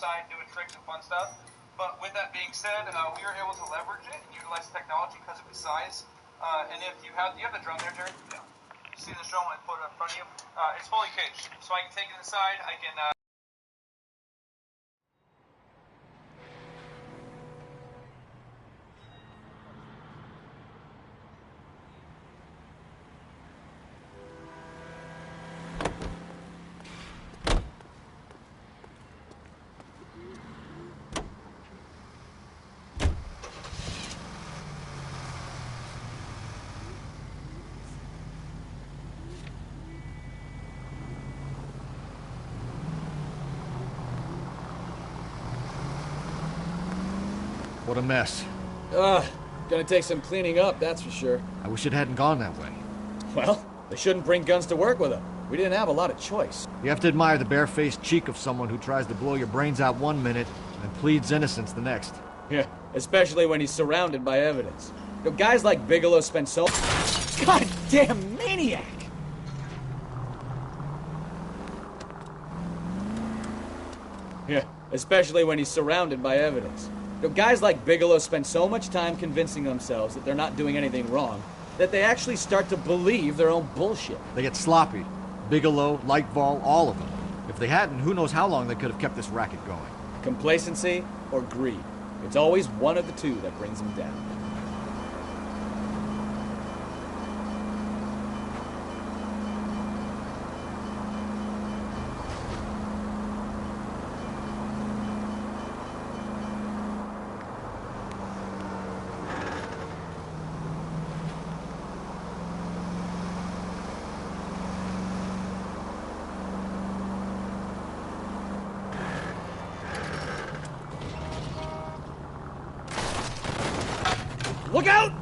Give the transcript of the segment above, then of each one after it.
outside doing tricks and fun stuff. But with that being said, we were able to leverage it and utilize technology because of its size. And if you have the drone there, Jerry? Yeah. You see the drone I put in front of you? It's fully caged, so I can take it inside. I can. What a mess. Gonna take some cleaning up, that's for sure. I wish it hadn't gone that way. Well, they shouldn't bring guns to work with them. We didn't have a lot of choice. You have to admire the barefaced cheek of someone who tries to blow your brains out one minute and pleads innocence the next. Yeah, especially when he's surrounded by evidence. You know, guys like Bigelow spend so... Goddamn maniac! Yeah, especially when he's surrounded by evidence. You know, guys like Bigelow spend so much time convincing themselves that they're not doing anything wrong that they actually start to believe their own bullshit. They get sloppy. Bigelow, Lightval, all of them. If they hadn't, who knows how long they could have kept this racket going. Complacency or greed. It's always one of the two that brings them down. Look out!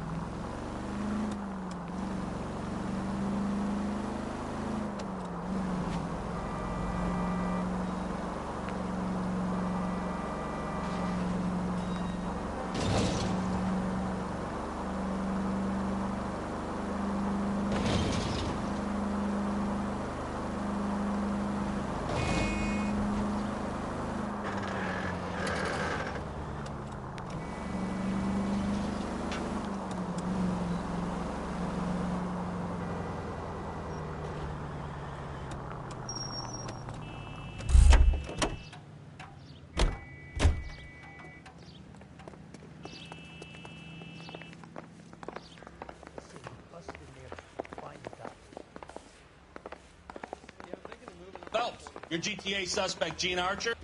Phelps, your GTA suspect, Gene Archer?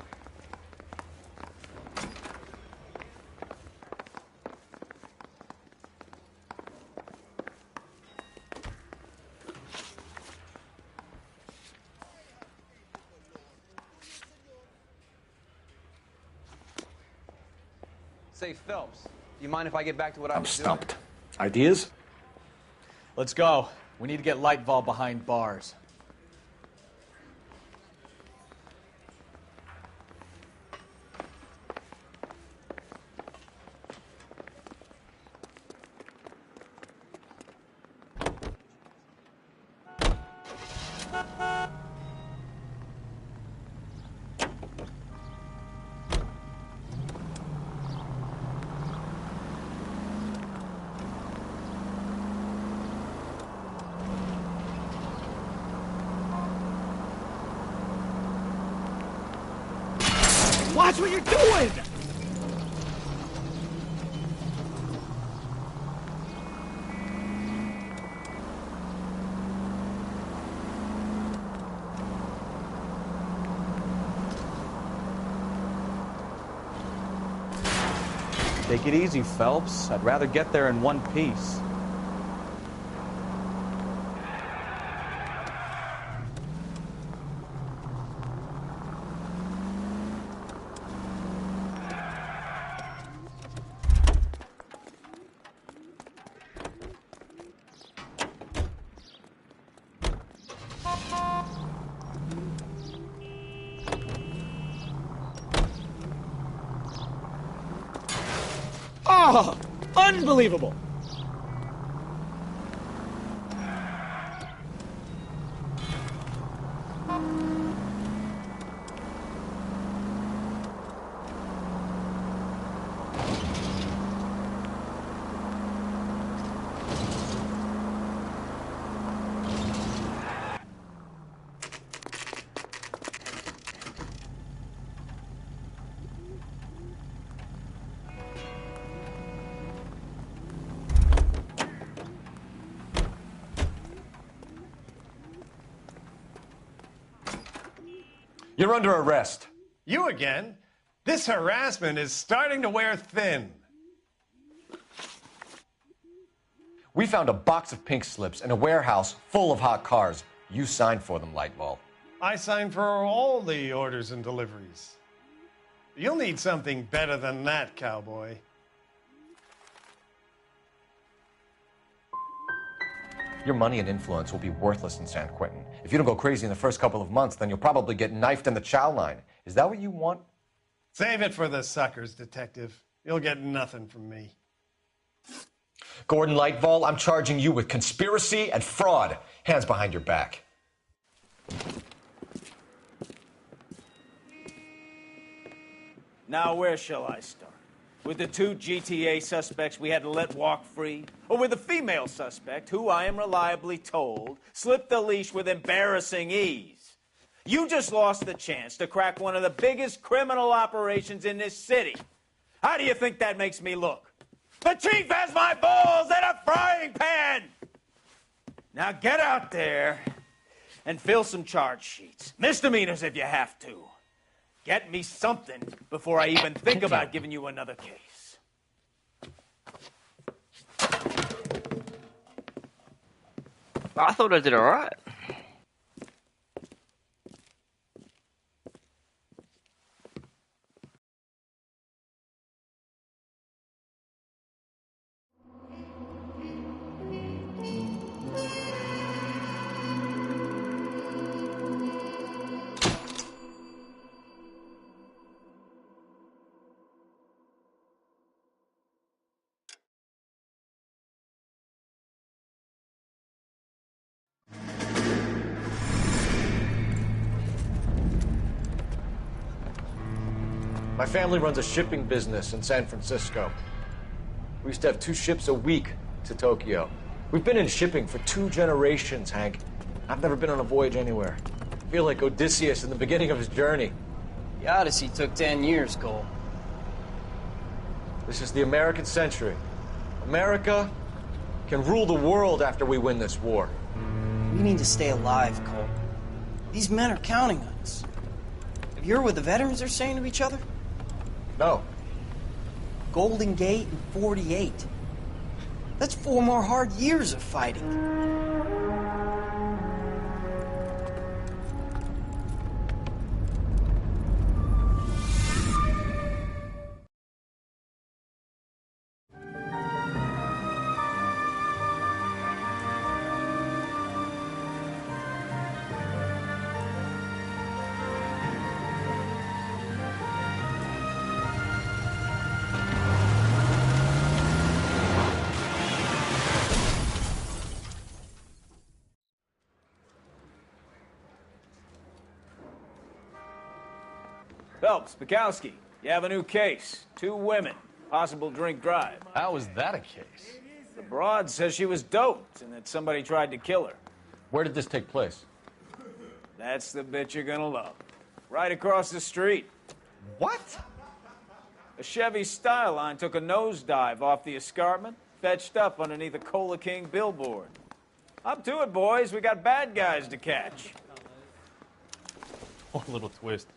Say, Phelps, do you mind if I get back to what I was doing? I'm stumped. Ideas? Let's go. We need to get Lightval behind bars. Watch what you're doing! Take it easy, Phelps. I'd rather get there in one piece. Oh, unbelievable! You're under arrest. You again? This harassment is starting to wear thin. We found a box of pink slips in a warehouse full of hot cars. You signed for them, Lightball. I signed for all the orders and deliveries. You'll need something better than that, cowboy. Your money and influence will be worthless in San Quentin. If you don't go crazy in the first couple of months, then you'll probably get knifed in the chow line. Is that what you want? Save it for the suckers, detective. You'll get nothing from me. Gordon Lightball, I'm charging you with conspiracy and fraud. Hands behind your back. Now, where shall I start? With the 2 GTA suspects we had to let walk free? Or with the female suspect, who I am reliably told slipped the leash with embarrassing ease? You just lost the chance to crack one of the biggest criminal operations in this city. How do you think that makes me look? The chief has my balls in a frying pan! Now get out there and fill some charge sheets. Misdemeanors if you have to. Get me something before I even think about giving you another case. I thought I did all right. My family runs a shipping business in San Francisco. We used to have 2 ships a week to Tokyo. We've been in shipping for 2 generations, Hank. I've never been on a voyage anywhere. I feel like Odysseus in the beginning of his journey. The Odyssey took 10 years, Cole. This is the American century. America can rule the world after we win this war. We need to stay alive, Cole. These men are counting on us. Have you heard what the veterans are saying to each other? No. Golden Gate and 48. That's 4 more hard years of fighting. Phelps, Bukowski, you have a new case. 2 women, possible drink drive. How was that a case? The broad says she was doped and that somebody tried to kill her. Where did this take place? That's the bit you're gonna love. Right across the street. What? A Chevy Styline took a nosedive off the escarpment, fetched up underneath a Cola King billboard. Up to it, boys. We got bad guys to catch. One little twist.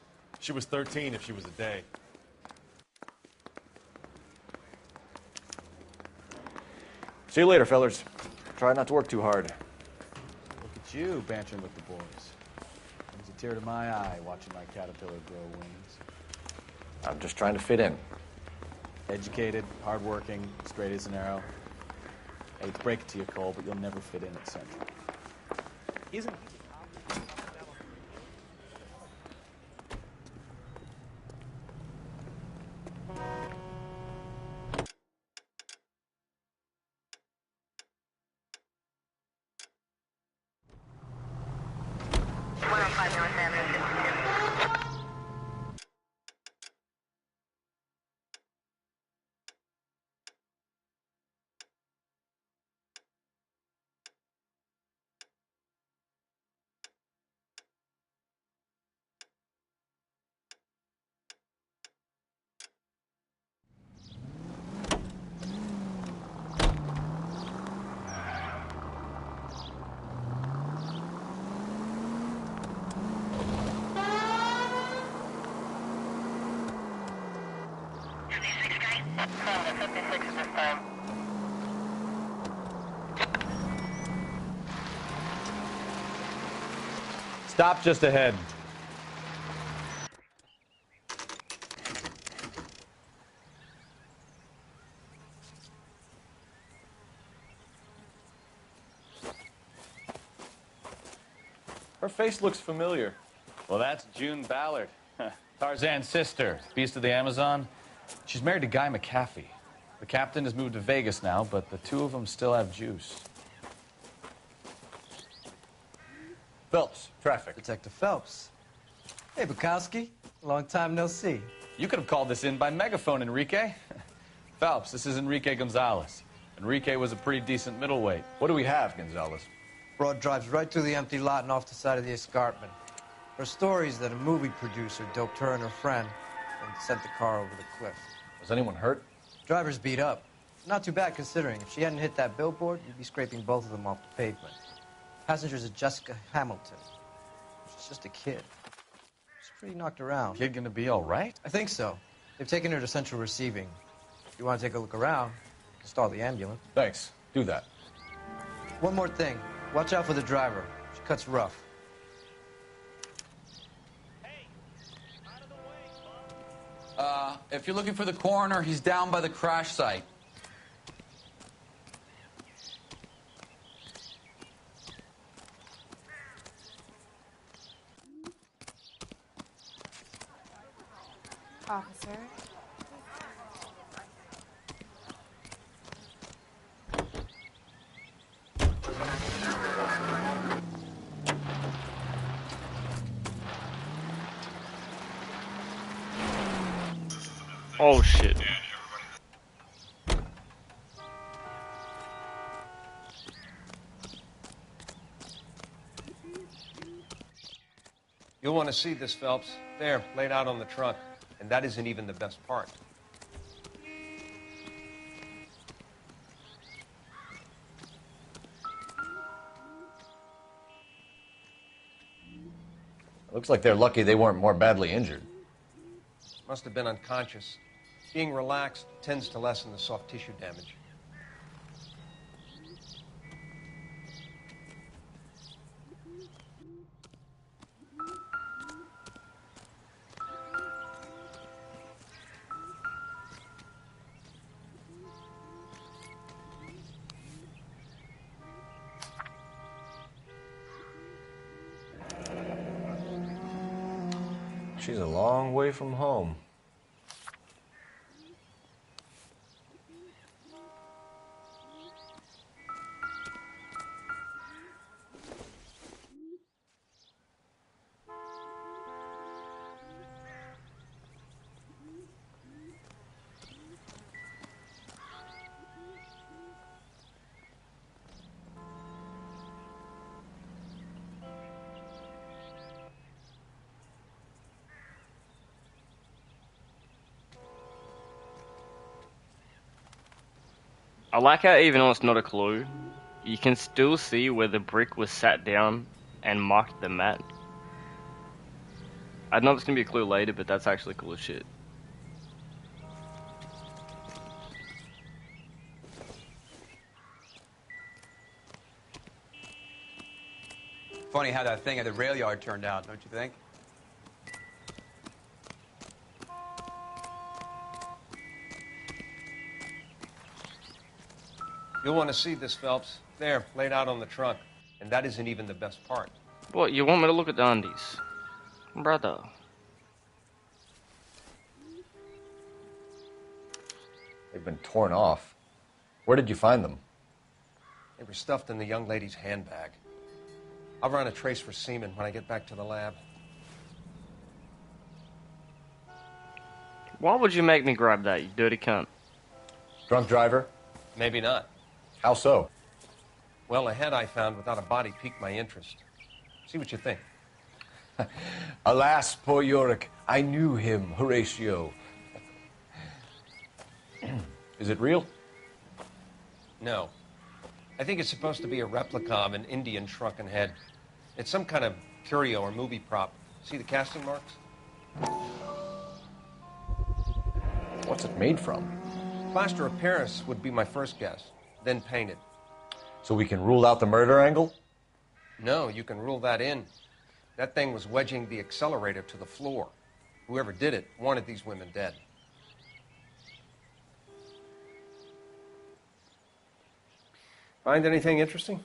She was 13 if she was a day. See you later, fellers. Try not to work too hard. Look at you bantering with the boys. Brings a tear to my eye watching my caterpillar grow wings. I'm just trying to fit in. Educated, hardworking, straight as an arrow. I hate to break it to you, Cole, but you'll never fit in at Central. Isn't Stop just ahead. Her face looks familiar. Well, that's June Ballard, Tarzan's sister, beast of the Amazon. She's married to Guy McAfee. The captain has moved to Vegas now, but the two of them still have juice. Phelps, traffic. Detective Phelps. Hey, Bukowski. Long time no see. You could have called this in by megaphone, Enrique. Phelps, this is Enrique Gonzalez. Enrique was a pretty decent middleweight. What do we have, Gonzalez? Broad drives right through the empty lot and off the side of the escarpment. Her story is that a movie producer doped her and her friend and sent the car over the cliff. Was anyone hurt? Driver's beat up. Not too bad considering. If she hadn't hit that billboard, you'd be scraping both of them off the pavement. Passenger's at Jessica Hamilton. She's just a kid. She's pretty knocked around. Kid gonna be all right? I think so. They've taken her to central receiving. If you want to take a look around, you can stall the ambulance. Thanks. Do that. One more thing. Watch out for the driver. She cuts rough. If you're looking for the coroner, he's down by the crash site. Officer. Oh shit. You'll want to see this, Phelps. There, laid out on the trunk. And that isn't even the best part. Looks like they're lucky they weren't more badly injured. Must have been unconscious. Being relaxed tends to lessen the soft tissue damage. She's a long way from home. I like how even though it's not a clue, you can still see where the brick was sat down and marked the mat. I know it's gonna be a clue later, but that's actually cool as shit. Funny how that thing at the rail yard turned out, don't you think? You'll want to see this, Phelps. There, laid out on the trunk. And that isn't even the best part. What, you want me to look at the undies? Brother. They've been torn off. Where did you find them? They were stuffed in the young lady's handbag. I'll run a trace for semen when I get back to the lab. Why would you make me grab that, you dirty cunt? Drunk driver? Maybe not. How so? Well, a head I found without a body piqued my interest. See what you think. Alas, poor Yorick, I knew him, Horatio. Is it real? No. I think it's supposed to be a replica of an Indian shrunken head. It's some kind of curio or movie prop. See the casting marks? What's it made from? Plaster of Paris would be my first guess, then painted. So we can rule out the murder angle? No, you can rule that in. That thing was wedging the accelerator to the floor. Whoever did it wanted these women dead. Find anything interesting?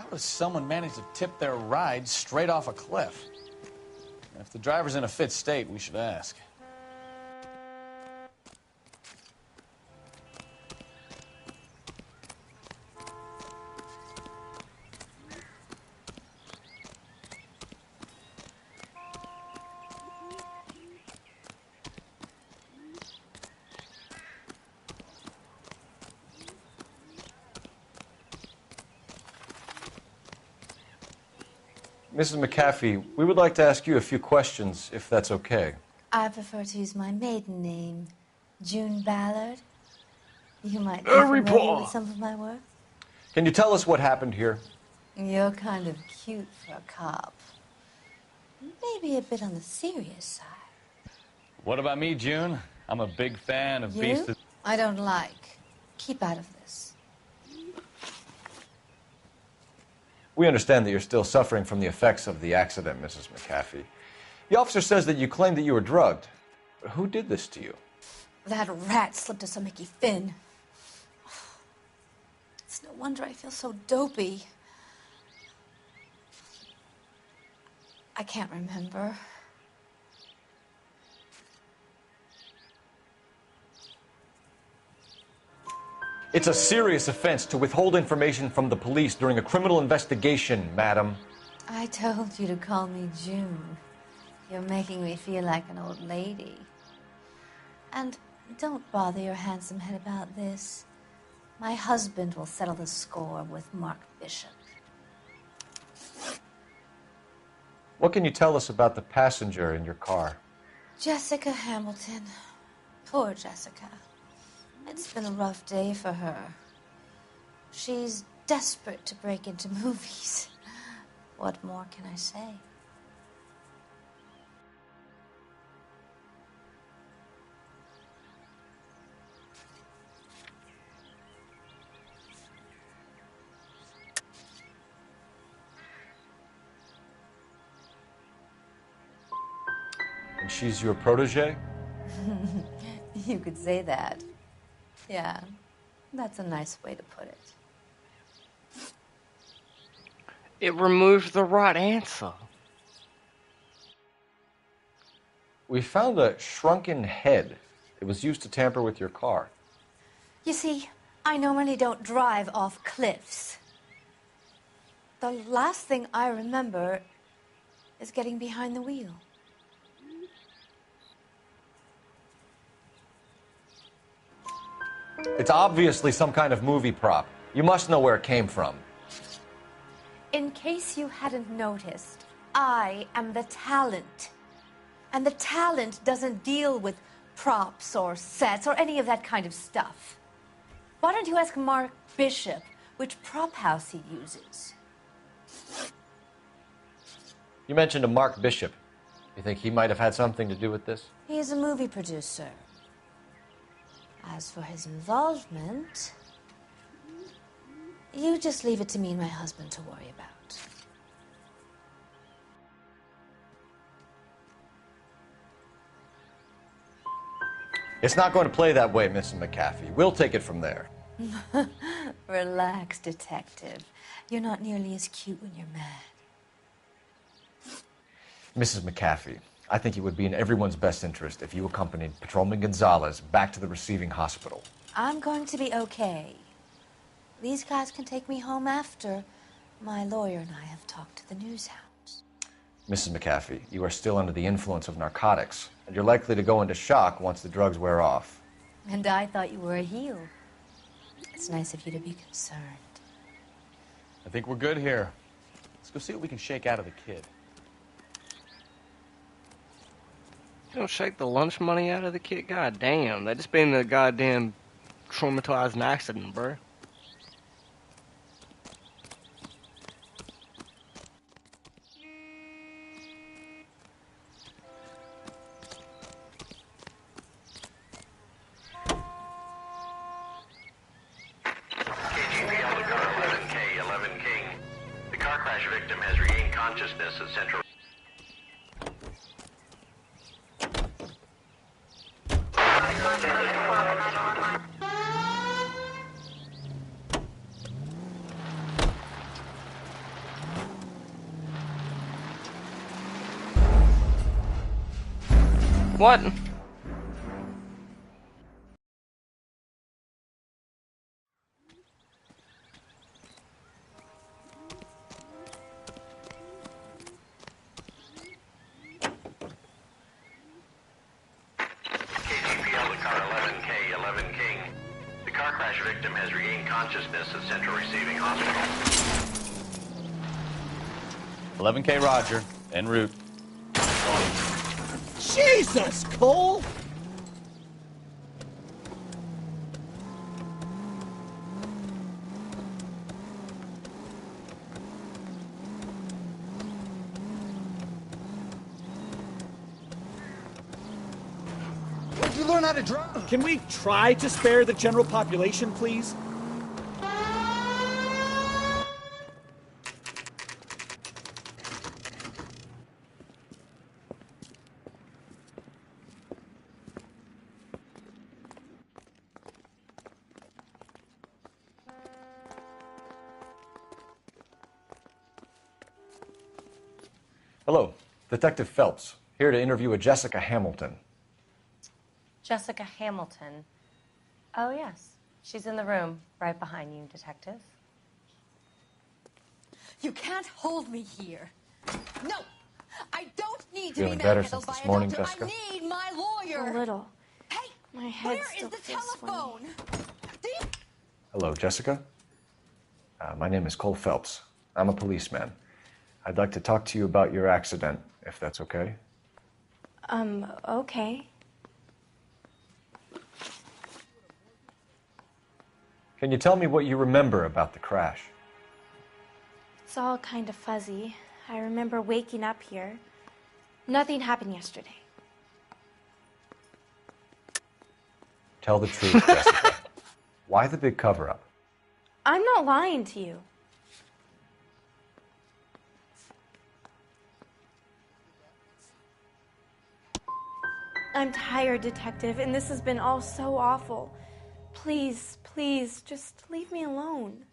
How does someone manage to tip their ride straight off a cliff? If the driver's in a fit state, we should ask. Mrs. McAfee, we would like to ask you a few questions, if that's okay. I prefer to use my maiden name, June Ballard. You might be Harry familiar Potter. with some of my work. Can you tell us what happened here? You're kind of cute for a cop. Maybe a bit on the serious side. What about me, June? I'm a big fan of Beast You? of... I don't like. Keep out of this. We understand that you're still suffering from the effects of the accident, Mrs. McAfee. The officer says that you claimed that you were drugged. Who did this to you? That rat slipped us a Mickey Finn. It's no wonder I feel so dopey. I can't remember. It's a serious offense to withhold information from the police during a criminal investigation, madam. I told you to call me June. You're making me feel like an old lady. And don't bother your handsome head about this. My husband will settle the score with Mark Bishop. What can you tell us about the passenger in your car? Jessica Hamilton. Poor Jessica. It's been a rough day for her. She's desperate to break into movies. What more can I say? And she's your protege? You could say that. Yeah, that's a nice way to put it. It removes the right answer. We found a shrunken head. It was used to tamper with your car. You see, I normally don't drive off cliffs. The last thing I remember is getting behind the wheel. It's obviously some kind of movie prop. You must know where it came from. In case you hadn't noticed, I am the talent. And the talent doesn't deal with props or sets or any of that kind of stuff. Why don't you ask Mark Bishop which prop house he uses? You mentioned a Mark Bishop. You think he might have had something to do with this? He is a movie producer. As for his involvement, you just leave it to me and my husband to worry about. It's not going to play that way, Mrs. McAfee. We'll take it from there. Relax, detective. You're not nearly as cute when you're mad. Mrs. McAfee, I think it would be in everyone's best interest if you accompanied Patrolman Gonzalez back to the receiving hospital. I'm going to be okay. These guys can take me home after my lawyer and I have talked to the news hounds. Mrs. McAfee, you are still under the influence of narcotics, and you're likely to go into shock once the drugs wear off. And I thought you were a heel. It's nice of you to be concerned. I think we're good here. Let's go see what we can shake out of the kid. You don't shake the lunch money out of the kid? God damn, that just been a goddamn traumatizing accident, bro. consciousness at Central. What? KGPL to car 11K, 11 King. The car crash victim has regained consciousness at Central Receiving Hospital. 11K Roger, en route. Jesus, Cole! Where'd you learn how to drive? Can we try to spare the general population, please? Hello, Detective Phelps, here to interview a Jessica Hamilton. Jessica Hamilton. Oh, yes. She's in the room right behind you, Detective. You can't hold me here. No! I don't need to Feeling be better manhandled since by this a morning, doctor. Jessica? I need my lawyer. A little. Hey, My head where still is the feels telephone? Hello, Jessica. My name is Cole Phelps. I'm a policeman. I'd like to talk to you about your accident, if that's okay. Okay. Can you tell me what you remember about the crash? It's all kind of fuzzy. I remember waking up here. Nothing happened yesterday. Tell the truth, Jessica. Why the big cover-up? I'm not lying to you. I'm tired, Detective, and this has been all so awful. Please, please, just leave me alone.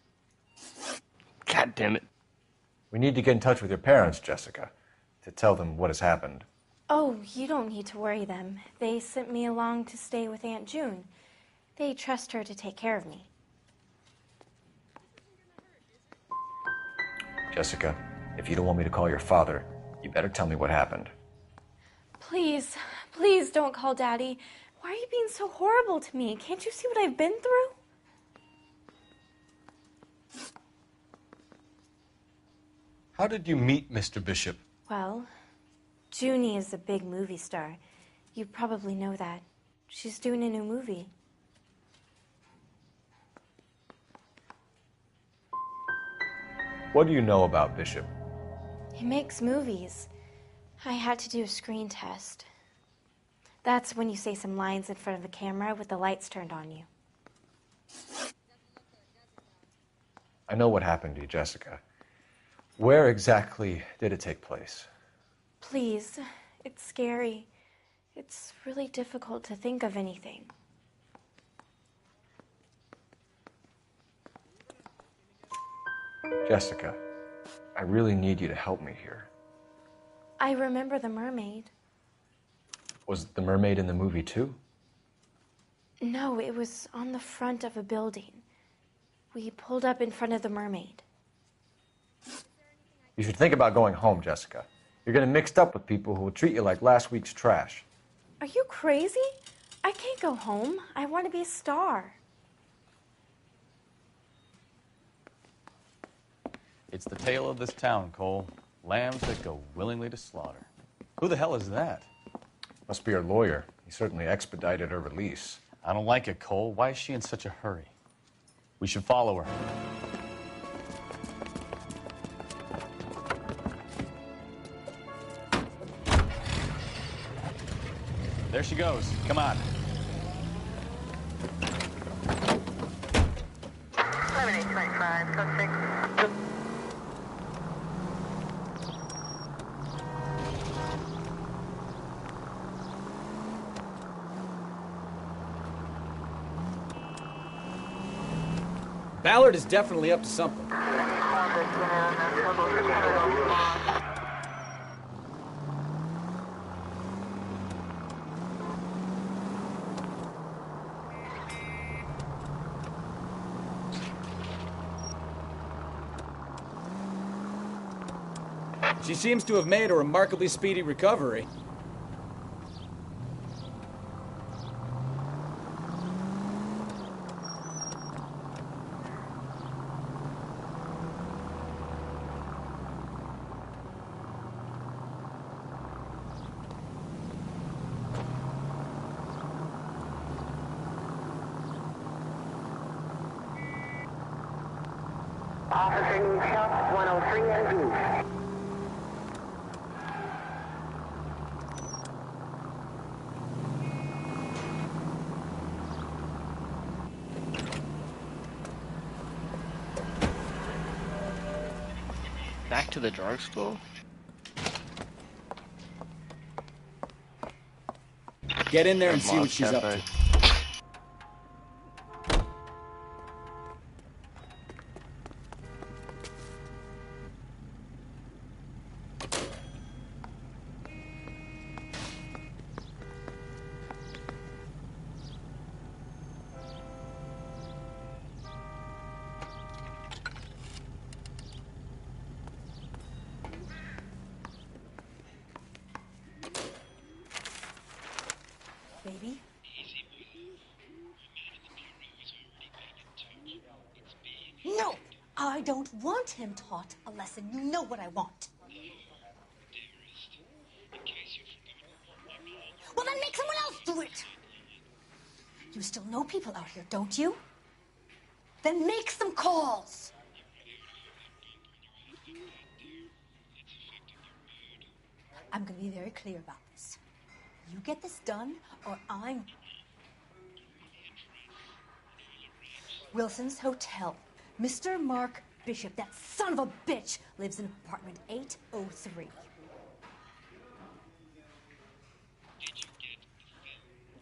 God damn it. We need to get in touch with your parents, Jessica, to tell them what has happened. Oh, you don't need to worry them. They sent me along to stay with Aunt June. They trust her to take care of me. Jessica, if you don't want me to call your father, you better tell me what happened. Please, please don't call Daddy. Why are you being so horrible to me? Can't you see what I've been through? How did you meet Mr. Bishop? Well, Junie is a big movie star. You probably know that. She's doing a new movie. What do you know about Bishop? He makes movies. I had to do a screen test. That's when you say some lines in front of a camera with the lights turned on you. I know what happened to you, Jessica. Where exactly did it take place? Please, it's scary. It's really difficult to think of anything. Jessica, I really need you to help me here. I remember the mermaid. Was the mermaid in the movie too? No, it was on the front of a building. We pulled up in front of the mermaid. You should think about going home, Jessica. You're getting mixed up with people who will treat you like last week's trash. Are you crazy? I can't go home. I want to be a star. It's the tale of this town, Cole. Lambs that go willingly to slaughter. Who the hell is that? Must be her lawyer. He certainly expedited her release. I don't like it, Cole. Why is she in such a hurry? We should follow her. There she goes. Come on. 7825, code 6. Ballard is definitely up to something. She seems to have made a remarkably speedy recovery. Officer needs help, 103 and blue. Back to the drugstore? Get in there and see what she's up to. Baby? No! I don't want him taught a lesson. You know what I want. Well, then make someone else do it! You still know people out here, don't you? Then make some calls! I'm gonna be very clear about this. You get this done, or I'm... Wilson's Hotel. Mr. Mark Bishop, that son of a bitch, lives in apartment 803.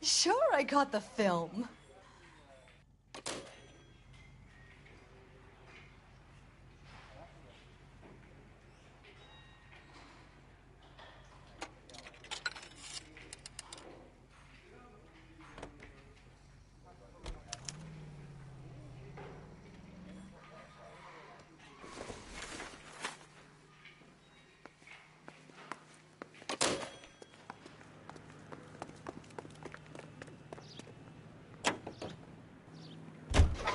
Sure, I got the film.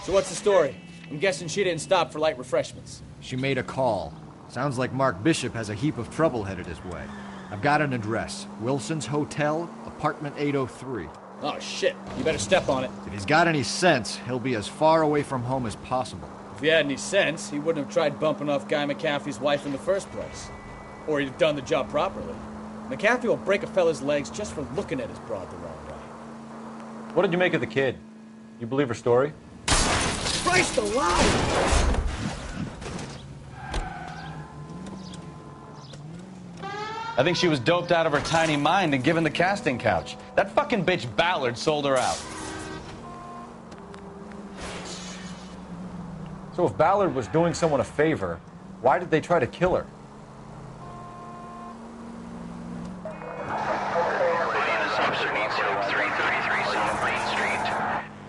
So what's the story? I'm guessing she didn't stop for light refreshments. She made a call. Sounds like Mark Bishop has a heap of trouble headed his way. I've got an address. Wilson's Hotel, apartment 803. Oh, shit. You better step on it. If he's got any sense, he'll be as far away from home as possible. If he had any sense, he wouldn't have tried bumping off Guy McAfee's wife in the first place. Or he'd have done the job properly. McAfee will break a fella's legs just for looking at his broad the wrong way. What did you make of the kid? You believe her story? Christ alive! I think she was doped out of her tiny mind and given the casting couch. That fucking bitch Ballard sold her out. So if Ballard was doing someone a favor, why did they try to kill her? Officer needs help, 333 South Main Street.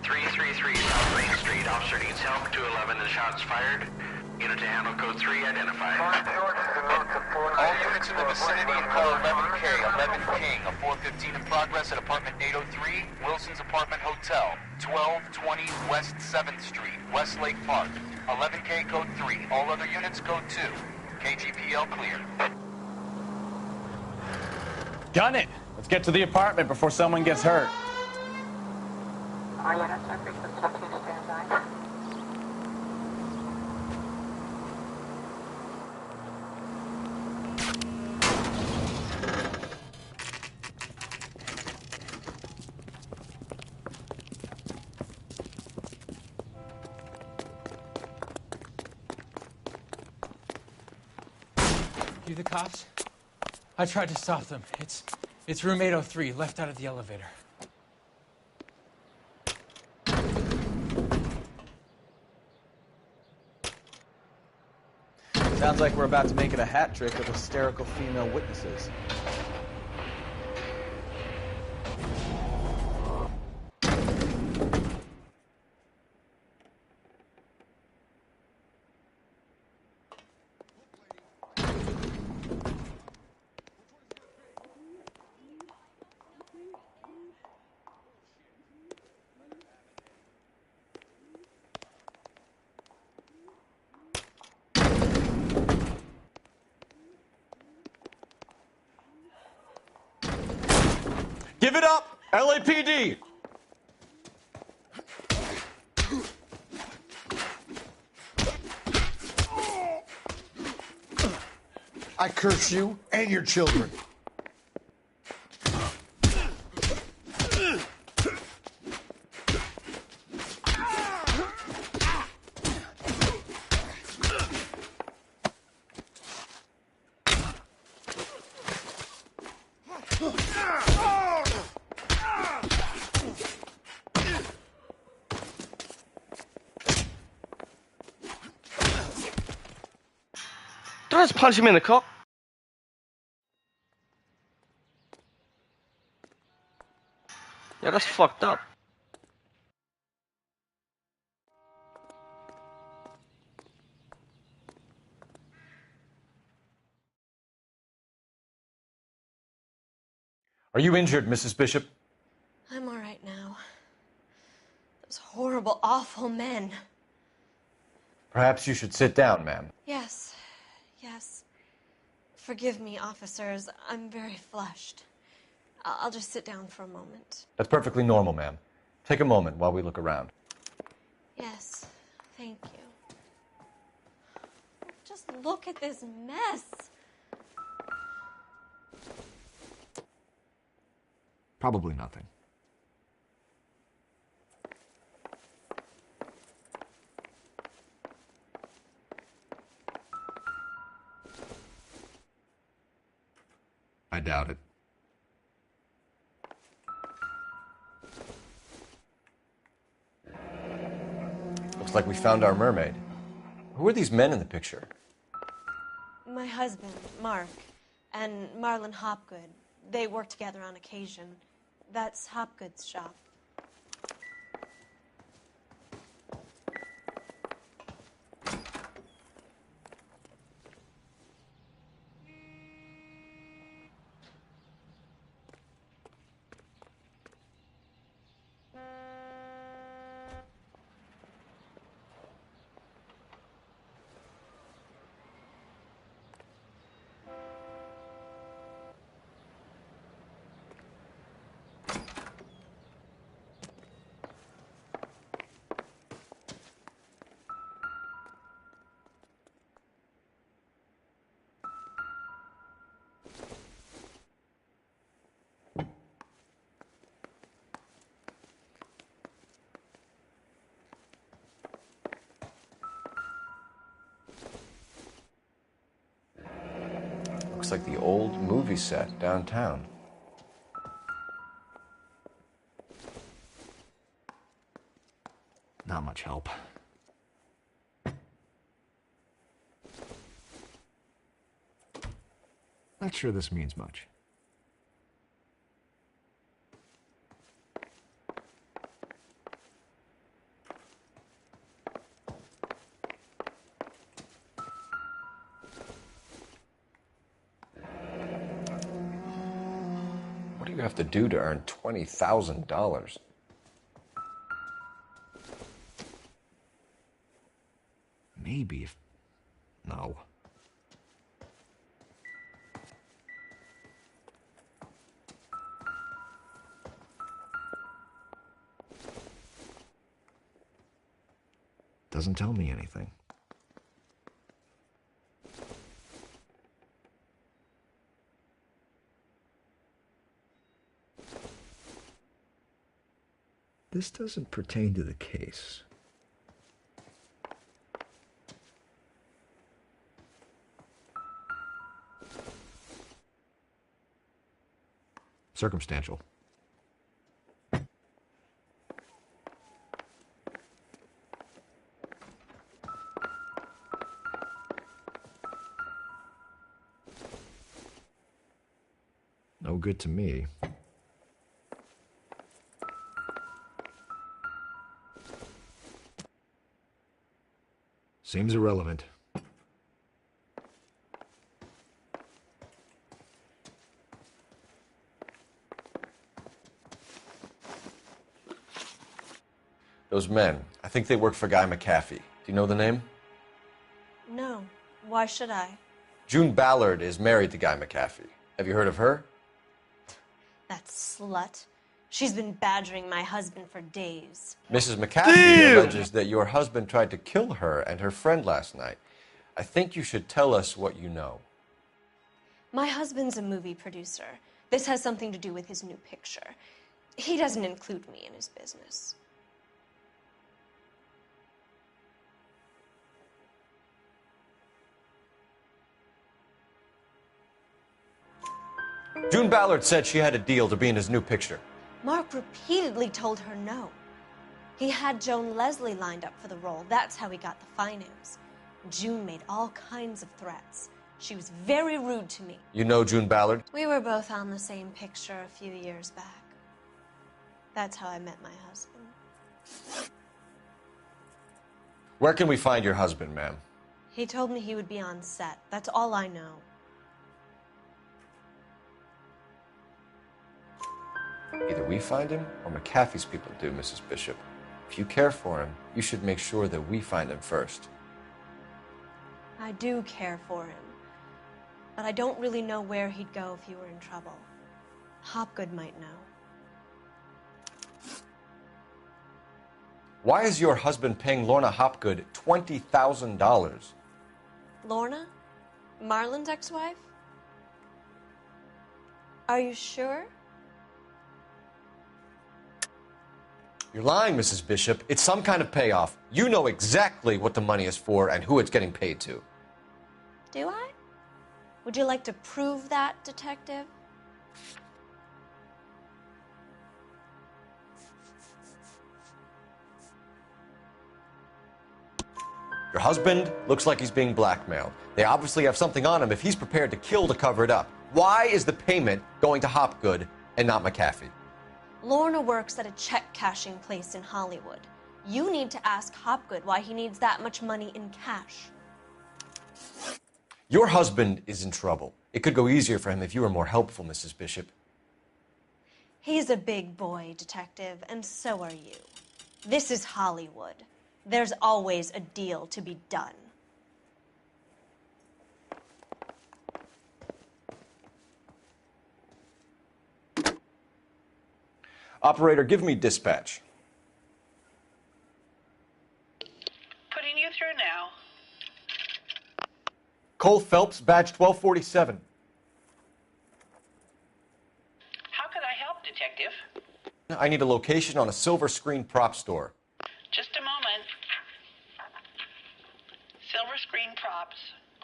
333 South Main Street. Officer needs help, 211 and shots fired. Unit to handle code 3 identified. All units in the vicinity of call 11K, 11 King, a 415 in progress at apartment 803, Wilson's Apartment Hotel, 1220 West 7th Street, Westlake Park. 11K code 3, all other units code 2. KGPL clear. Gun it! Let's get to the apartment before someone gets hurt. All units are frequency 2 standby. You the cops? I tried to stop them. It's room 803, left out of the elevator. Sounds like we're about to make it a hat trick of hysterical female witnesses. Give it up, LAPD! I curse you and your children. Don't just punch him in the cock. Yeah, that's fucked up. Are you injured, Mrs. Bishop? I'm all right now. Those horrible, awful men. Perhaps you should sit down, ma'am. Yes, yes. Forgive me, officers. I'm very flushed. I'll just sit down for a moment. That's perfectly normal, ma'am. Take a moment while we look around. Yes, thank you. Just look at this mess. Probably nothing. I doubt it. Looks like we found our mermaid. Who are these men in the picture? My husband, Mark, and Marlon Hopgood. They work together on occasion. That's Hopgood's shop. Looks like the old movie set downtown. Not much help. Not sure this means much. What do you have to do to earn $20,000? Maybe if... No. Doesn't tell me anything. This doesn't pertain to the case. Circumstantial. No good to me. Seems irrelevant. Those men, I think they work for Guy McAfee. Do you know the name? No. Why should I? June Ballard is married to Guy McAfee. Have you heard of her? That slut. She's been badgering my husband for days. Mrs. McAfee alleges that your husband tried to kill her and her friend last night. I think you should tell us what you know. My husband's a movie producer. This has something to do with his new picture. He doesn't include me in his business. June Ballard said she had a deal to be in his new picture. Mark repeatedly told her no. He had Joan Leslie lined up for the role. That's how he got the finance. June made all kinds of threats. She was very rude to me. You know June Ballard? We were both on the same picture a few years back. That's how I met my husband. Where can we find your husband, ma'am? He told me he would be on set. That's all I know. Either we find him or McAfee's people do, Mrs. Bishop. If you care for him, you should make sure that we find him first. I do care for him. But I don't really know where he'd go if he were in trouble. Hopgood might know. Why is your husband paying Lorna Hopgood $20,000? Lorna? Marlon's ex-wife? Are you sure? You're lying, Mrs. Bishop. It's some kind of payoff. You know exactly what the money is for and who it's getting paid to. Do I? Would you like to prove that, detective? Your husband looks like he's being blackmailed. They obviously have something on him if he's prepared to kill to cover it up. Why is the payment going to Hopgood and not McAfee? Lorna works at a check-cashing place in Hollywood. You need to ask Hopgood why he needs that much money in cash. Your husband is in trouble. It could go easier for him if you were more helpful, Mrs. Bishop. He's a big boy, detective, and so are you. This is Hollywood. There's always a deal to be done. Operator, give me dispatch. Putting you through now. Cole Phelps, badge 1247. How could I help, Detective? I need a location on a silver screen prop store. Just a moment. Silver Screen Props,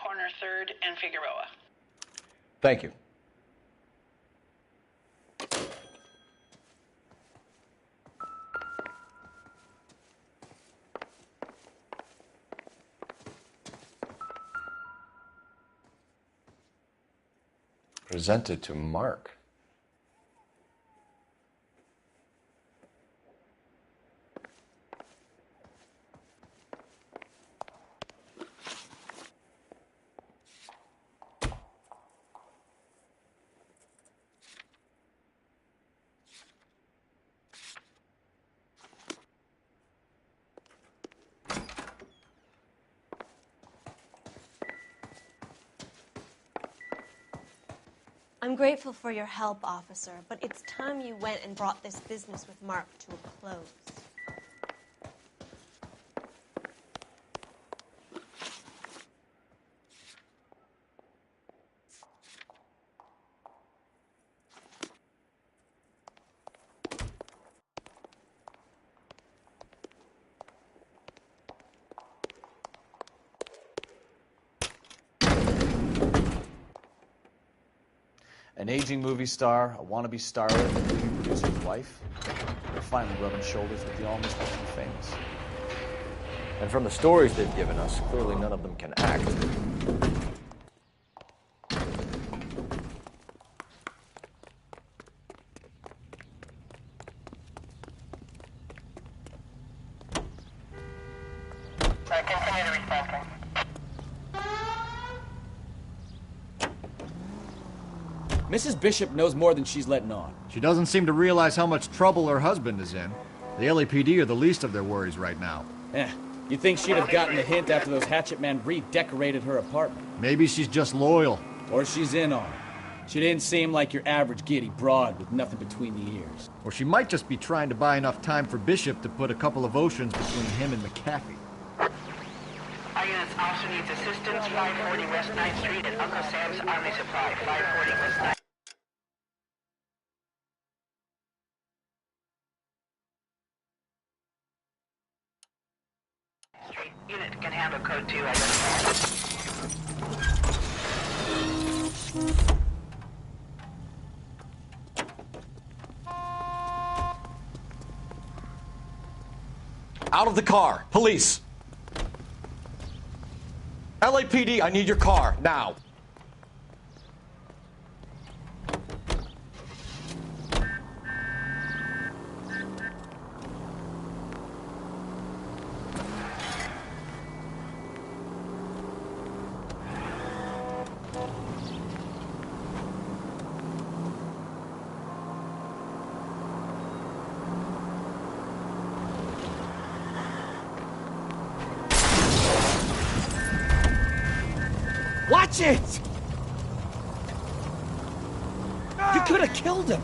corner 3rd and Figueroa. Thank you. Presented to Mark. I'm grateful for your help, officer, but it's time you went and brought this business with Mark to a close. An aging movie star, a wannabe starlet, a movie producer's wife. They're finally rubbing shoulders with the almost becoming famous. And from the stories they've given us, clearly none of them can act. Continue to response time. Mrs. Bishop knows more than she's letting on. She doesn't seem to realize how much trouble her husband is in. The LAPD are the least of their worries right now. You'd think she'd have gotten the hint after those hatchet men redecorated her apartment. Maybe she's just loyal. Or she's in on it. She didn't seem like your average giddy broad with nothing between the ears. Or she might just be trying to buy enough time for Bishop to put a couple of oceans between him and McAfee. All units, officer needs assistance, 540 West 9th Street at Uncle Sam's Army Supply, 540 West 9th. Street. Unit can handle code 2, identify. Out of the car. Police. LAPD, I need your car, now. Watch it! You could have killed him.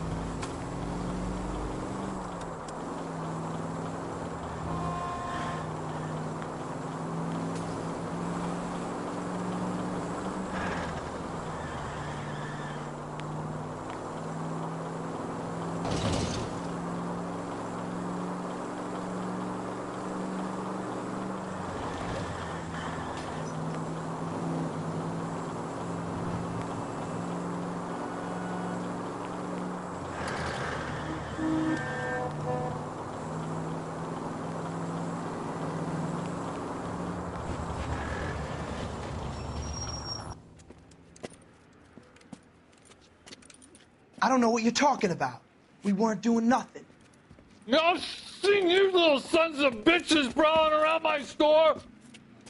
I don't know what you're talking about. We weren't doing nothing. I've seen you little sons of bitches prowling around my store.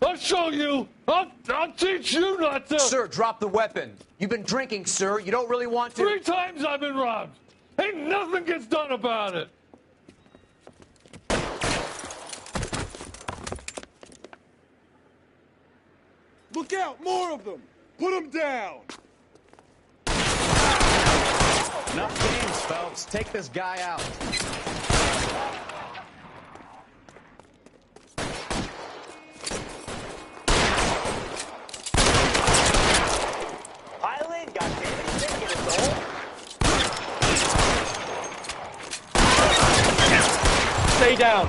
I'll show you. I'll teach you not to. Sir, drop the weapon. You've been drinking, sir. You don't really want to. 3 times I've been robbed. Ain't nothing gets done about it. Look out, more of them. Put them down. Enough games, Phelps. Take this guy out. Pile in, goddammit. He's thinking it's all. Stay down.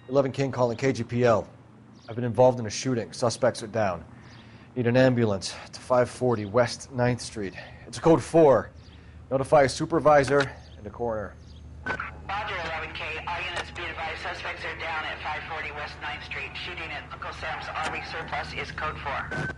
11 King calling KGPL. I've been involved in a shooting. Suspects are down. Need an ambulance to 540 West 9th Street. It's code 4. Notify a supervisor and a coroner. Roger, 11K. All units be advised, suspects are down at 540 West 9th Street. Shooting at Uncle Sam's Army Surplus is code 4.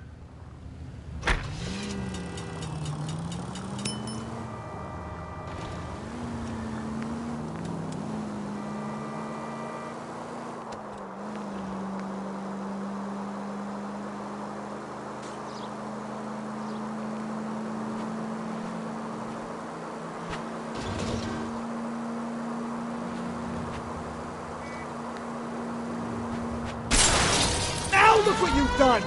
Look what you've done!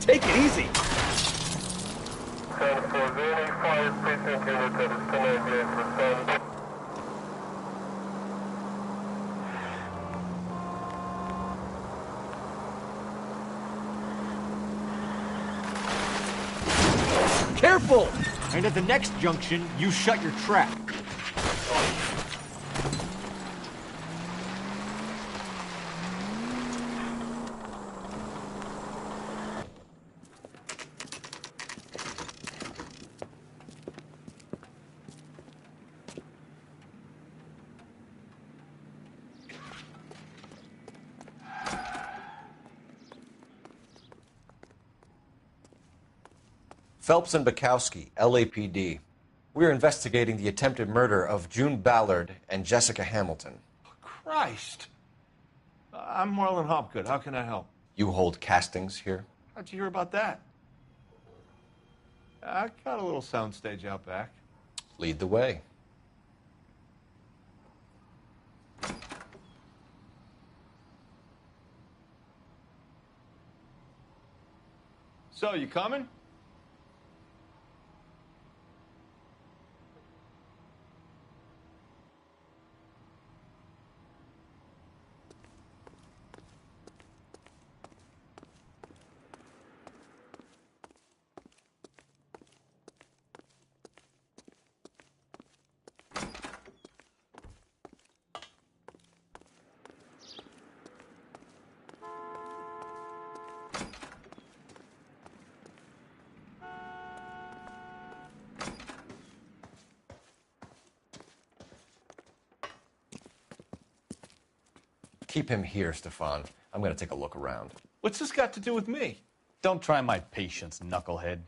Take it easy! Careful! And at the next junction, you shut your trap. Phelps and Bukowski, LAPD. We're investigating the attempted murder of June Ballard and Jessica Hamilton. Christ. I'm Marlon Hopgood. How can I help? You hold castings here? How'd you hear about that? I got a little soundstage out back. Lead the way. So, you coming? Keep him here, Stefan. I'm going to take a look around. What's this got to do with me? Don't try my patience, knucklehead.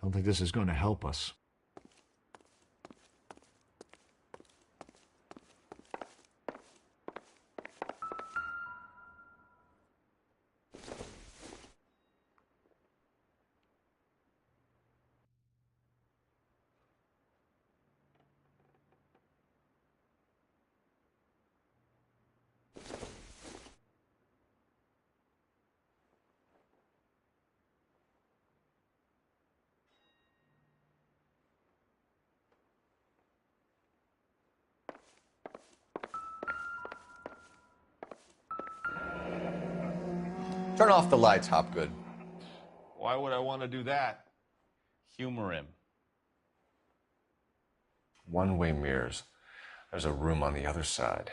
I don't think this is going to help us. Turn off the lights, Hopgood. Why would I want to do that? Humor him. One-way mirrors. There's a room on the other side.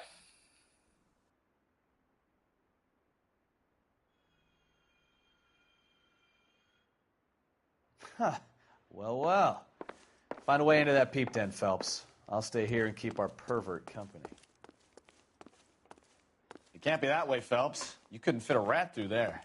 Huh. Well, well. Find a way into that peep den, Phelps. I'll stay here and keep our pervert company. It can't be that way, Phelps. You couldn't fit a rat through there.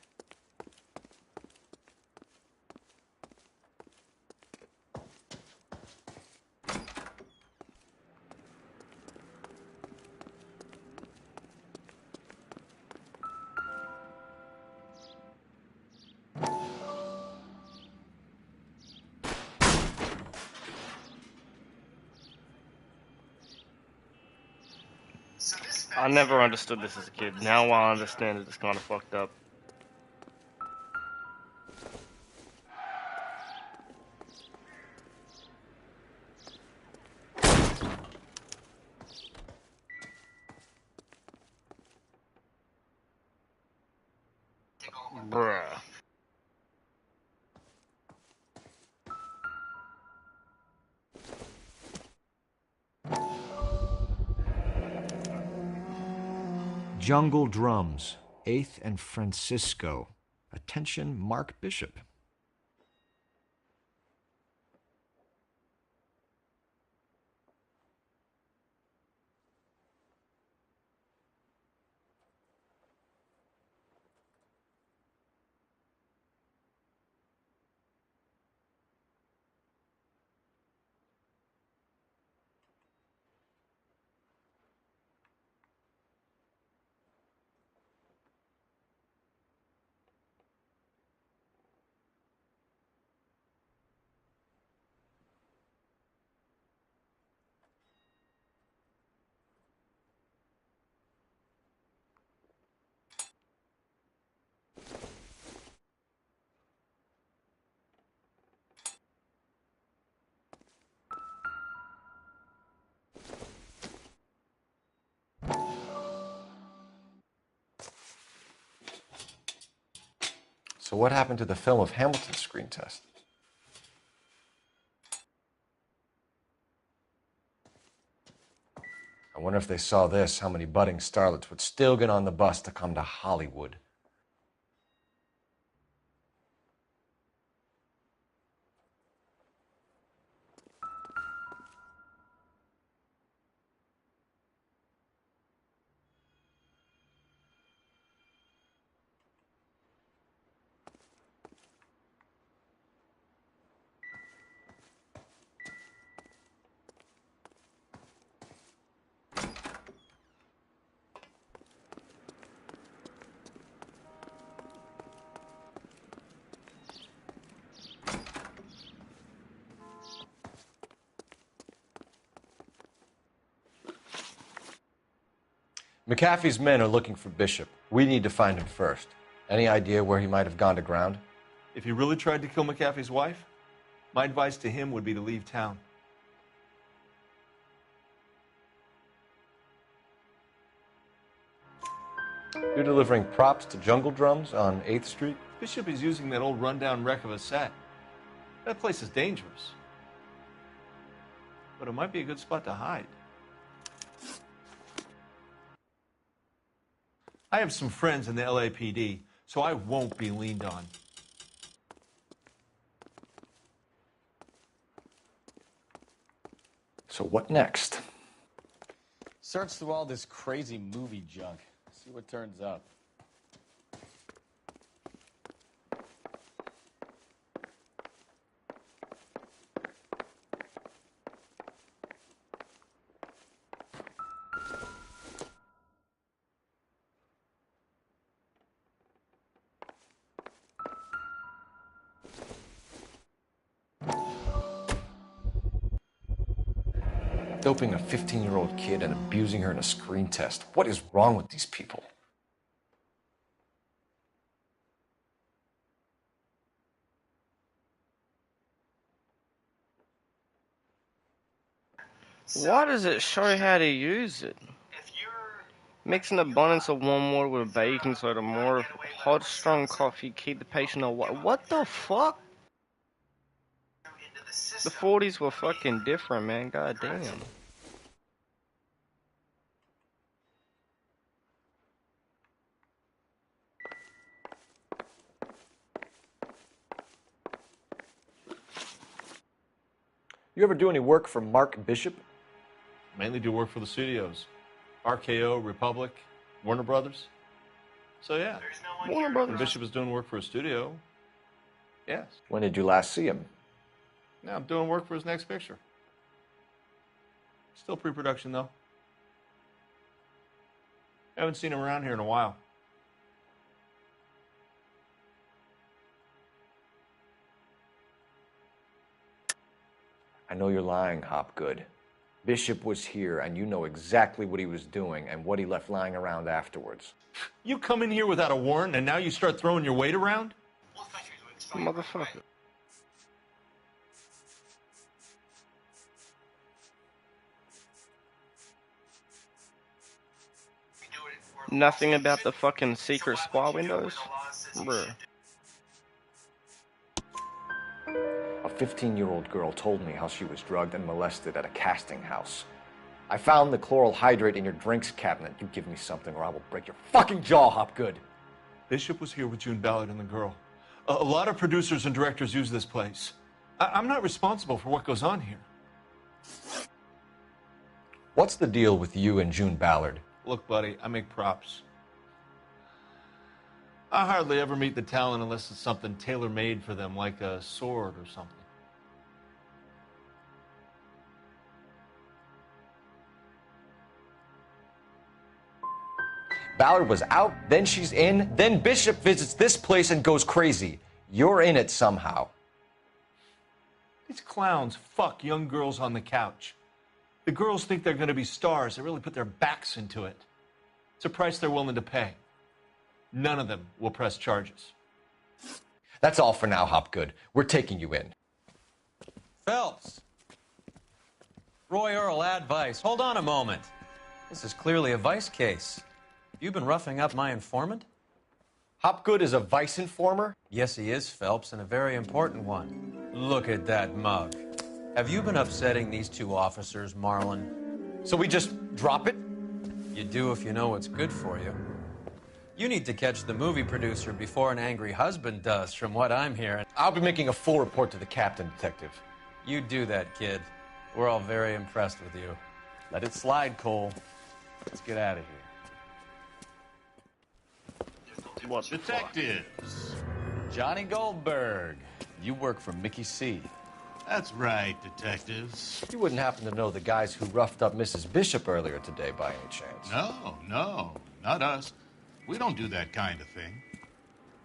I never understood this as a kid. Now I understand it. It's kind of fucked up. Bruh. Jungle Drums, 8th and Francisco. Attention, Mark Bishop. So what happened to the film of Hamilton's screen test? I wonder if they saw this, how many budding starlets would still get on the bus to come to Hollywood. McAfee's men are looking for Bishop. We need to find him first. Any idea where he might have gone to ground? If he really tried to kill McAfee's wife, my advice to him would be to leave town. You're delivering props to Jungle Drums on 8th Street? Bishop is using that old rundown wreck of a set. That place is dangerous. But it might be a good spot to hide. I have some friends in the LAPD, so I won't be leaned on. So what next? Search through all this crazy movie junk. See what turns up. Doping a 15-year-old kid and abusing her in a screen test. What is wrong with these people? Why does it show how to use it? Mix an abundance of warm water with baking soda, more hot, strong coffee, keep the patient away. What the fuck? The 40s were fucking different, man. God damn. You ever do any work for Mark Bishop? Mainly do work for the studios. RKO, Republic, Warner Brothers. So yeah. Warner Brothers. When Bishop is doing work for a studio, yes. When did you last see him? Now I'm doing work for his next picture. Still pre-production though. Haven't seen him around here in a while. I know you're lying, Hopgood. Bishop was here, and you know exactly what he was doing and what he left lying around afterwards. You come in here without a warrant, and now you start throwing your weight around? Motherfucker. Nothing about the fucking secret spy windows? Bruh. A 15-year-old girl told me how she was drugged and molested at a casting house. I found the chloral hydrate in your drinks cabinet. You give me something or I will break your fucking jaw, Hopgood. Bishop was here with June Ballard and the girl. A lot of producers and directors use this place. I'm not responsible for what goes on here. What's the deal with you and June Ballard? Look, buddy, I make props. I hardly ever meet the talent unless it's something tailor-made for them, like a sword or something. Ballard was out, then she's in, then Bishop visits this place and goes crazy. You're in it somehow. These clowns fuck young girls on the couch. The girls think they're going to be stars. They really put their backs into it. It's a price they're willing to pay. None of them will press charges. That's all for now, Hopgood. We're taking you in. Phelps. Roy Earl, advice. Hold on a moment. This is clearly a vice case. You've been roughing up my informant? Hopgood is a vice informer? Yes, he is, Phelps, and a very important one. Look at that mug. Have you been upsetting these two officers, Marlon? So we just drop it? You do if you know what's good for you. You need to catch the movie producer before an angry husband does, from what I'm hearing. I'll be making a full report to the captain, Detective. You do that, kid. We're all very impressed with you. Let it slide, Cole. Let's get out of here. What Detectives. Johnny Goldberg. You work for Mickey C. That's right, detectives. You wouldn't happen to know the guys who roughed up Mrs. Bishop earlier today by any chance? No, not us. We don't do that kind of thing.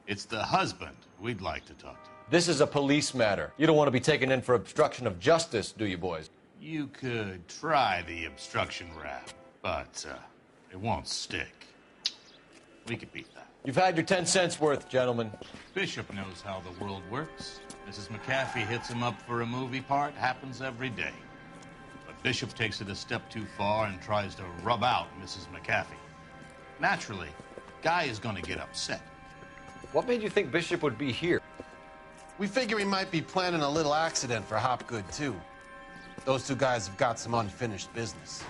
It's the husband we'd like to talk to. This is a police matter. You don't want to be taken in for obstruction of justice, do you, boys? You could try the obstruction rap, but it won't stick. We could beat that. You've had your 10 cents worth, gentlemen. Bishop knows how the world works. Mrs. McAfee hits him up for a movie part. Happens every day. But Bishop takes it a step too far and tries to rub out Mrs. McAfee. Naturally, Guy is going to get upset. What made you think Bishop would be here? We figure he might be planning a little accident for Hopgood, too. Those two guys have got some unfinished business.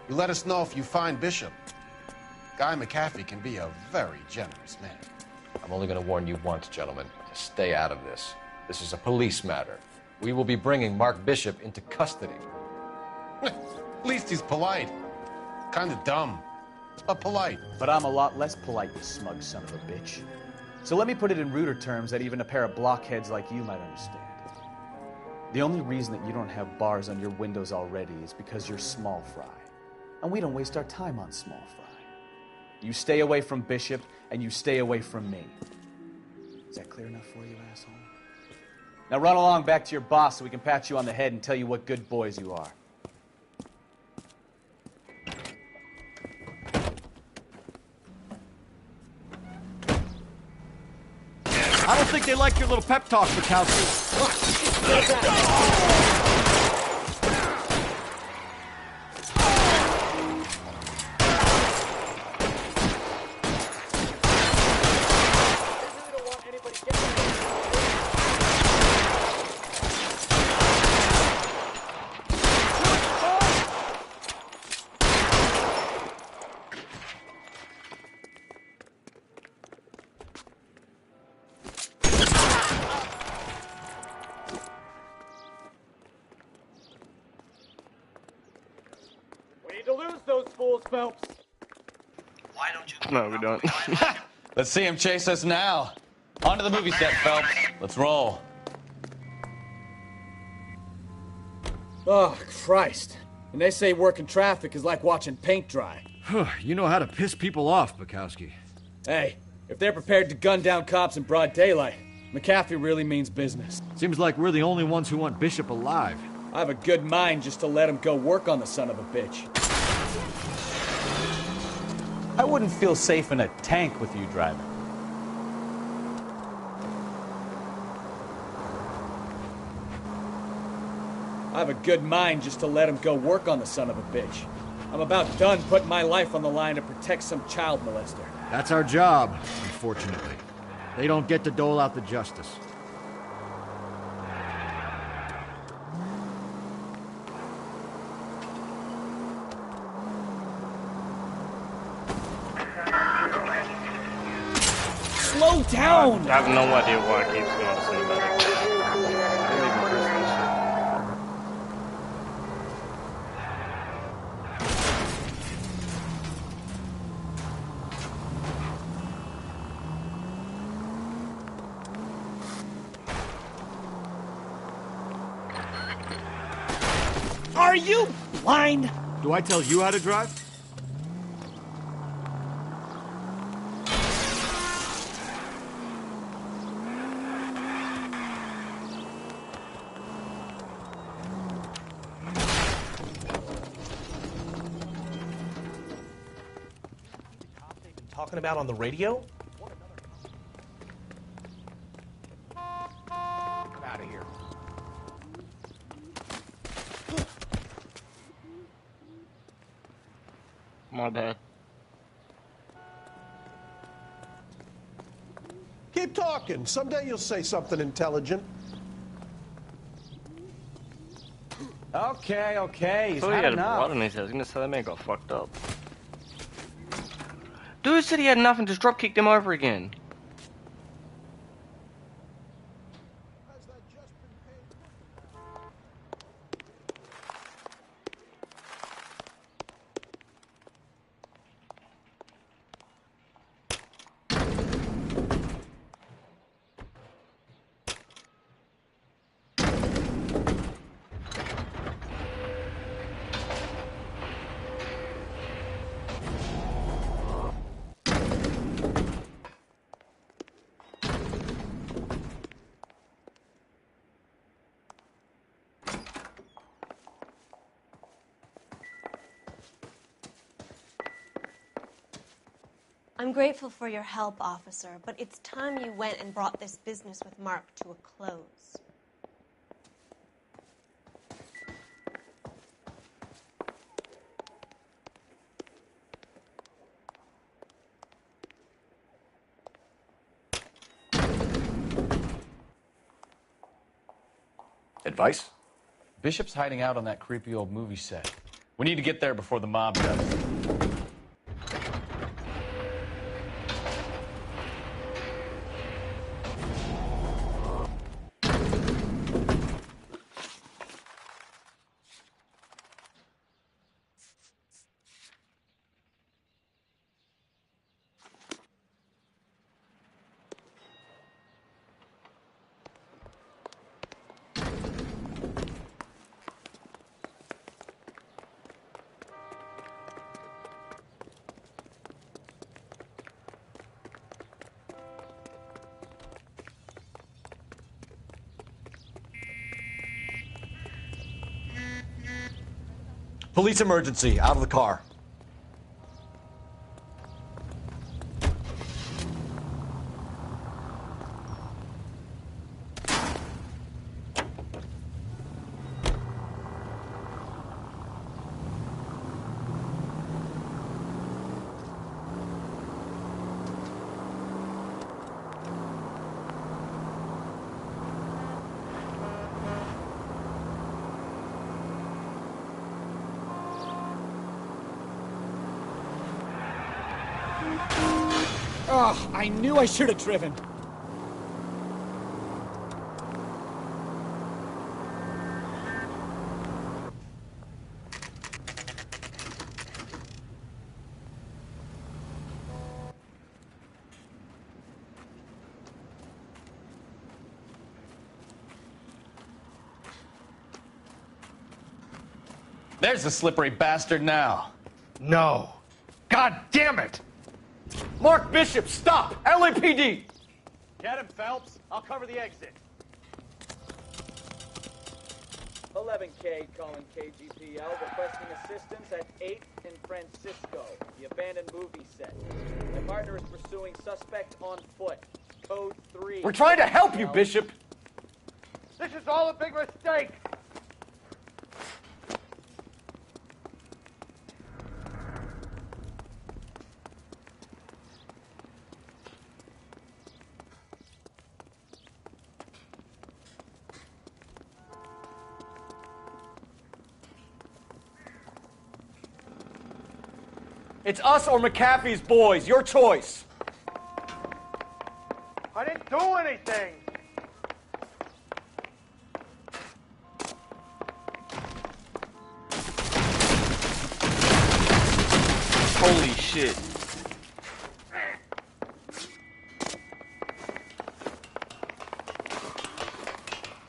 You let us know if you find Bishop. Guy McAfee can be a very generous man. I'm only going to warn you once, gentlemen, to stay out of this. This is a police matter. We will be bringing Mark Bishop into custody. At least he's polite. Kind of dumb, but polite. But I'm a lot less polite, you smug son of a bitch. So let me put it in ruder terms that even a pair of blockheads like you might understand. The only reason that you don't have bars on your windows already is because you're small fry. And we don't waste our time on small fry. You stay away from Bishop, and you stay away from me. Is that clear enough for you, asshole? Now run along back to your boss so we can pat you on the head and tell you what good boys you are. I don't think they like your little pep talk, Bukowski. Phelps. Why don't you... No, we don't. Let's see him chase us now. On to the movie set, Phelps. Let's roll. Oh, Christ. And they say working traffic is like watching paint dry. You know how to piss people off, Bukowski. Hey, if they're prepared to gun down cops in broad daylight, McAfee really means business. Seems like we're the only ones who want Bishop alive. I have a good mind just to let him go work on the son of a bitch. I wouldn't feel safe in a tank with you driving. I have a good mind just to let him go work on the son of a bitch. I'm about done putting my life on the line to protect some child molester. That's our job, unfortunately. They don't get to dole out the justice. Slow down! I have no idea why it keeps going to cinematic. I didn't even press this shit. Are you blind? Do I tell you how to drive? Talking about on the radio? I'm out of here. My bad. talking. Someday you'll say something intelligent. Okay, he's So he had had enough. blood on his head. I was gonna say that man got fucked up. Dude said he had enough and just drop kicked him over again. I'm grateful for your help, officer, but it's time you went and brought this business with Mark to a close. Advice? Bishop's hiding out on that creepy old movie set. We need to get there before the mob does. Police emergency, out of the car. Oh, I knew I should have driven. There's the slippery bastard now. No. God damn it! Mark Bishop, stop! LAPD! Get him, Phelps. I'll cover the exit. 11K calling KGPL, requesting assistance at 8th and Francisco, the abandoned movie set. My partner is pursuing suspect on foot. Code 3. We're trying to help you, Bishop! This is all a big mistake. It's us or McAfee's boys. Your choice. I didn't do anything. Holy shit.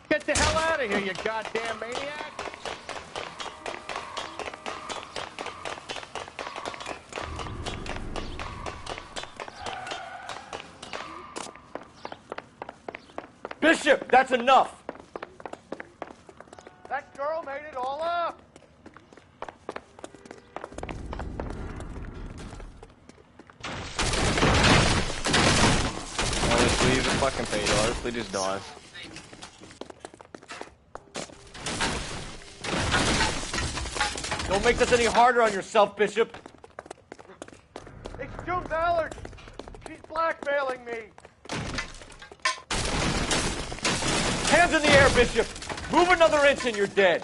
Get the hell out of here, you goddamn maniac. Bishop, that's enough. That girl made it all up. Honestly, he's a fucking pedo. Honestly, just dies. Don't make this any harder on yourself, Bishop. It's June Ballard. She's blackmailing me. Hands in the air, Bishop! Move another inch and you're dead.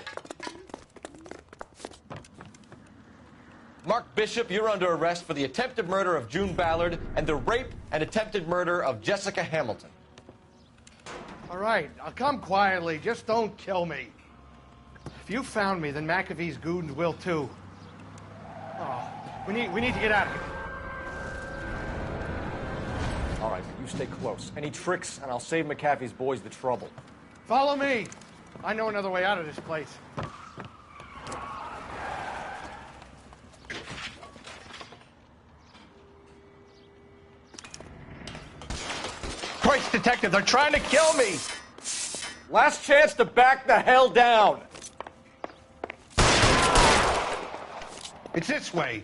Mark Bishop, you're under arrest for the attempted murder of June Ballard and the rape and attempted murder of Jessica Hamilton. All right, I'll come quietly. Just don't kill me. If you found me, then McAfee's goons will too. Oh, we need to get out of here. All right, you stay close. Any tricks, and I'll save McAfee's boys the trouble. Follow me. I know another way out of this place. Christ, detective, they're trying to kill me! Last chance to back the hell down! It's this way.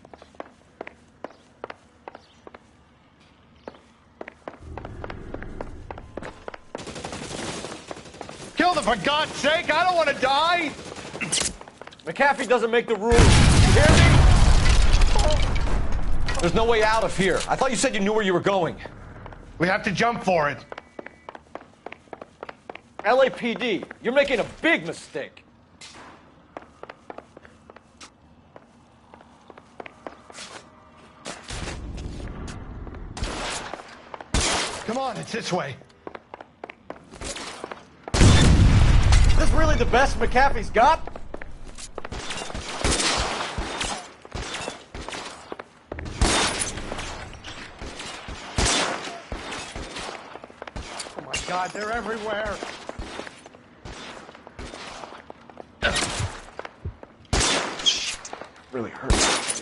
Kill them, for God's sake! I don't want to die! McAfee doesn't make the rules. You hear me? There's no way out of here. I thought you said you knew where you were going. We have to jump for it. LAPD, you're making a big mistake. Come on, it's this way. This really the best McAfee's got? Oh my God, they're everywhere. Really hurts.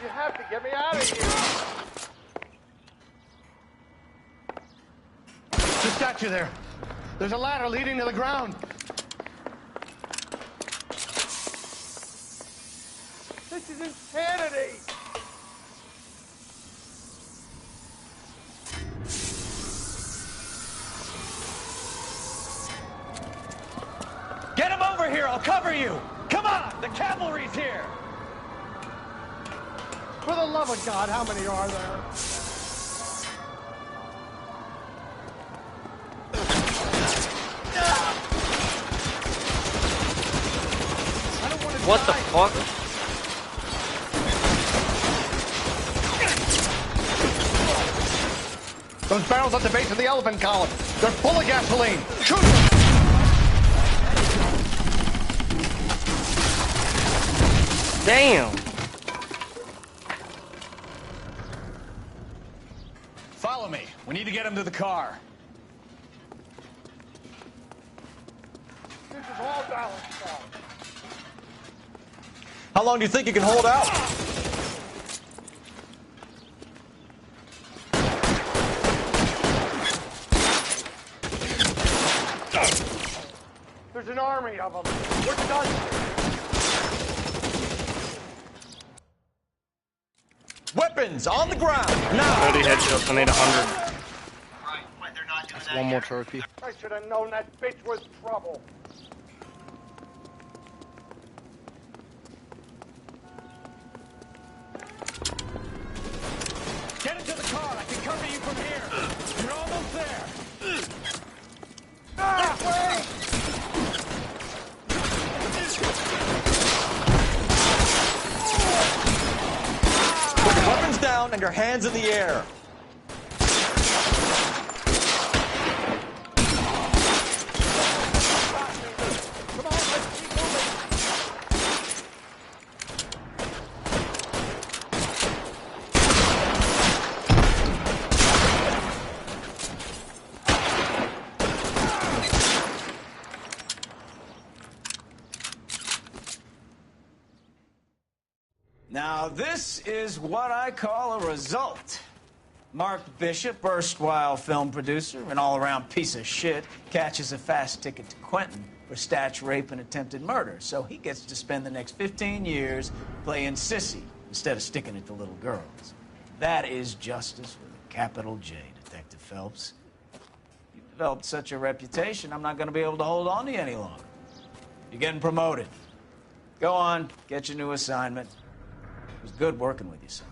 You have to get me out of here. The statue there. There's a ladder leading to the ground. This is insanity. Get him over here, I'll cover you! Come on, the cavalry's here! For the love of God, how many are there? What the fuck? Those barrels at the base of the elephant column. They're full of gasoline. Shoot them! Damn. Follow me. We need to get him to the car. This is all Dallas' fault. How long do you think you can hold out? There's an army of them. We're done. Weapons on the ground now. 30 headshots. I need 100. That's one more trophy. I should have known that bitch was trouble. Get into the car. I can cover you from here. You're almost there. Wait! Put your weapons down and your hands in the air. Come on, let's keep moving. Now, this is what I call a result. Mark Bishop, erstwhile film producer, an all-around piece of shit, catches a fast ticket to Quentin for statch rape and attempted murder, so he gets to spend the next 15 years playing sissy instead of sticking it to little girls. That is justice with a capital J, Detective Phelps. You've developed such a reputation, I'm not going to be able to hold on to you any longer. You're getting promoted. Go on, get your new assignment. It was good working with you, son.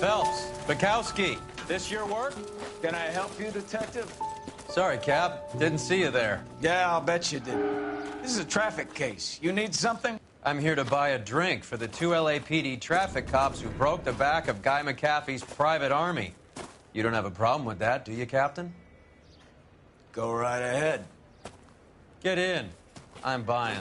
Phelps, Bukowski. This your work? Can I help you, Detective? Sorry, Cap. Didn't see you there. Yeah, I'll bet you did. This is a traffic case. You need something? I'm here to buy a drink for the 2 LAPD traffic cops who broke the back of Guy McAfee's private army. You don't have a problem with that, do you, Captain? Go right ahead. Get in. I'm buying.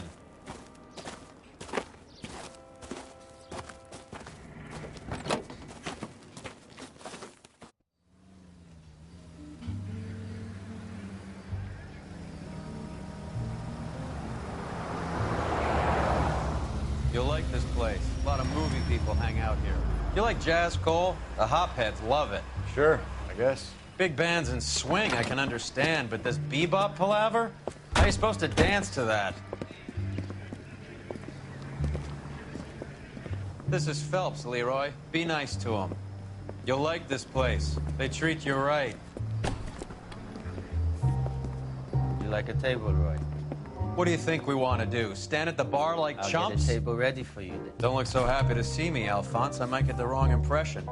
You'll like this place. A lot of movie people hang out here. You like jazz, Cole? The hopheads love it. Sure, I guess. Big bands and swing I can understand, but this bebop palaver? How are you supposed to dance to that? This is Phelps, Leroy. Be nice to him. You'll like this place. They treat you right. You like a table, Roy? What do you think we want to do? Stand at the bar like I'll chumps? get a table ready for you then. Don't look so happy to see me, Alphonse. I might get the wrong impression.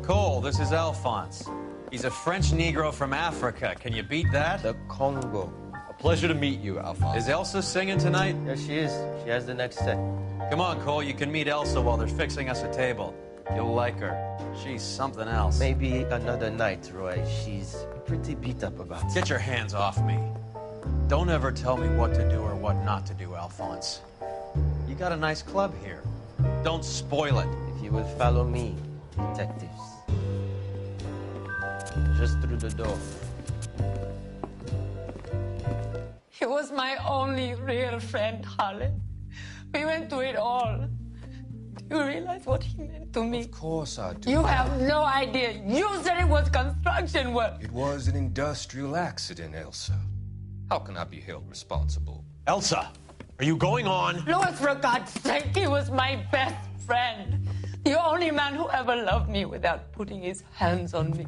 Cole, this is Alphonse. He's a French Negro from Africa. Can you beat that? The Congo. A pleasure to meet you, Alphonse. Is Elsa singing tonight? Yes, she is. She has the next set. Come on, Cole. You can meet Elsa while they're fixing us a table. You'll like her. She's something else. Maybe another night, Roy. She's pretty beat up about it. Get your hands off me. Don't ever tell me what to do or what not to do, Alphonse. You got a nice club here. Don't spoil it. If you will follow me, detectives. Just through the door. He was my only real friend, Harlan. We went through it all. Do you realize what he meant to me? Of course I do. You have no idea. You said it was construction work. It was an industrial accident, Elsa. How can I be held responsible? Elsa, are you going on? Louis, for God's sake, he was my best friend. The only man who ever loved me without putting his hands on me.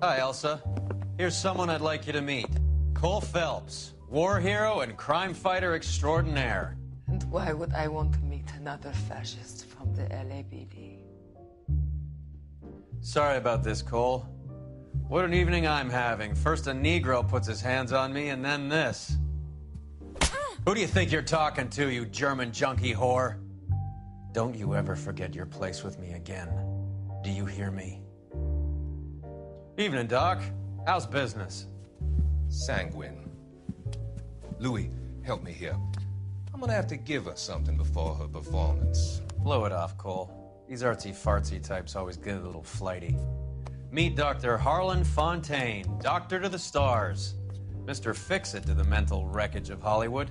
Hi, Elsa. Here's someone I'd like you to meet. Cole Phelps, war hero and crime fighter extraordinaire. And why would I want to meet another fascist from the LAPD? Sorry about this, Cole. What an evening I'm having. First a Negro puts his hands on me, and then this. Who do you think you're talking to, you German junkie whore? Don't you ever forget your place with me again. Do you hear me? Evening, Doc. How's business? Sanguine. Louis, help me here. I'm gonna have to give her something before her performance. Blow it off, Cole. These artsy-fartsy types always get a little flighty. Meet Dr. Harlan Fontaine, doctor to the stars. Mr. Fix-It to the mental wreckage of Hollywood.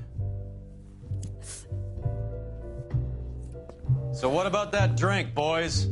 So what about that drink, boys?